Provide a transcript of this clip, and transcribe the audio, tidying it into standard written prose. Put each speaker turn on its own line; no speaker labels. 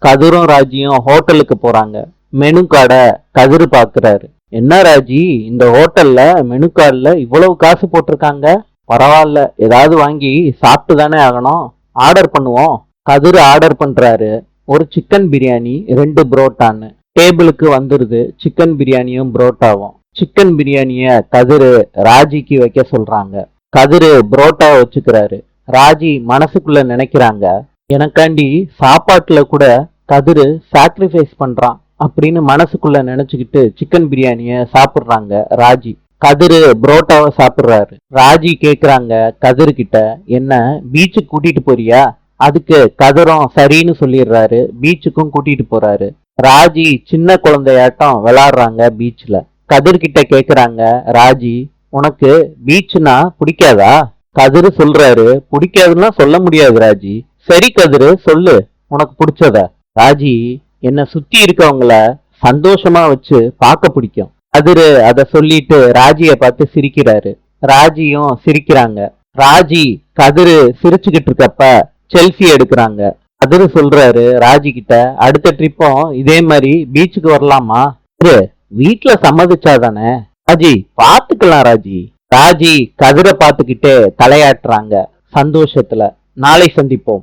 கதிரும் ராஜியும் ஹோட்டலுக்கு போறாங்க. மெனு கார்டை கதிரு பாக்குறாரு. என்ன ராஜி, இந்த ஹோட்டல்ல மெனு கார்டுல இவ்வளவு காசு போட்டிருக்காங்க. பரவாயில்ல, ஏதாவது வாங்கி சாப்பிட்டு தானே ஆகணும். ஆர்டர் பண்ணுவோம். கதிரு ஆர்டர் பண்றாரு. ஒரு சிக்கன் பிரியாணி, 2 புரோட்டான்னு. டேபிளுக்கு வந்துருது சிக்கன் பிரியாணியும் புரோட்டாவும். சிக்கன் பிரியாணிய கதிரு ராஜிக்கு வைக்க சொல்றாங்க. கதிரு புரோட்டா வச்சுக்கிறாரு. ராஜி மனசுக்குள்ள நினைக்கிறாங்க, எனக்காண்டி சாப்பாட்டுல கூட கதிரு சாக்ரிஃபைஸ் பண்றான் அப்படின்னு மனசுக்குள்ள நினைச்சுக்கிட்டு சிக்கன் பிரியாணிய சாப்பிடுறாங்க ராஜி. கதிரு புரோட்டாவை சாப்பிடுறாரு. ராஜி கேக்குறாங்க கதிரு கிட்ட, என்ன பீச்சுக்கு கூட்டிட்டு போறியா? அதுக்கு கதிரும் சரின்னு சொல்லிடுறாரு. பீச்சுக்கும் கூட்டிட்டு போறாரு. ராஜி சின்ன குழந்தையாட்டம் விளையாடுறாங்க பீச்ல. கதிர்கிட்ட கேக்குறாங்க ராஜி, உனக்கு பீச்னா பிடிக்காதா? கதிரு சொல்றாரு, பிடிக்காதுன்னா சொல்ல முடியாது ராஜி. சரி கதிரு, சொல்லு உனக்கு பிடிச்சத. ராஜி, என்னை சுத்தி இருக்கவங்கள சந்தோஷமா வச்சு பார்க்க பிடிக்கும். கதிரு அத சொல்லிட்டு ராஜிய பார்த்து சிரிக்கிறாரு. ராஜியும் சிரிக்கிறாங்க. ராஜி கதிரு சிரிச்சுக்கிட்டு இருக்கப்ப செல்ஃபி எடுக்கிறாங்க. கதிரு சொல்றாரு ராஜி கிட்ட, அடுத்த ட்ரிப்பும் இதே மாதிரி பீச்சுக்கு வரலாமா? வீட்டுல சம்மதிச்சாதானே? ராஜி, பாத்துக்கலாம் ராஜி. ராஜி கதிரை பார்த்துக்கிட்டே தலையாட்டுறாங்க சந்தோஷத்துல. நாளை சந்திப்போம்.